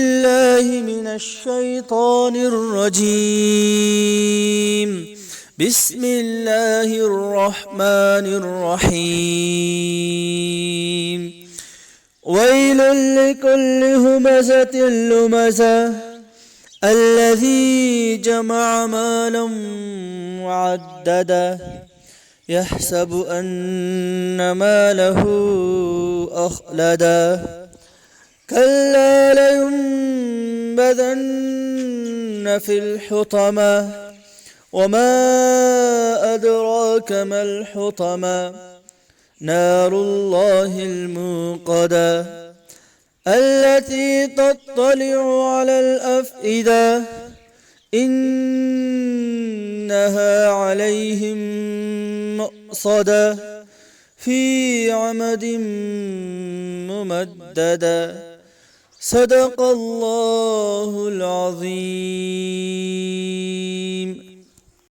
الله من الشيطان الرجيم. بسم الله الرحمن الرحيم. ويل لكل همزة لمزة الذي جمع مالا وعدده يحسب أن ماله أخلده كلا لينبذن في الحطمة وما أدراك ما الحطمة نار الله الموقدة التي تطلع على الأفئدة إنها عليهم مؤصدة في عمد ممددة. صدق الله العظيم.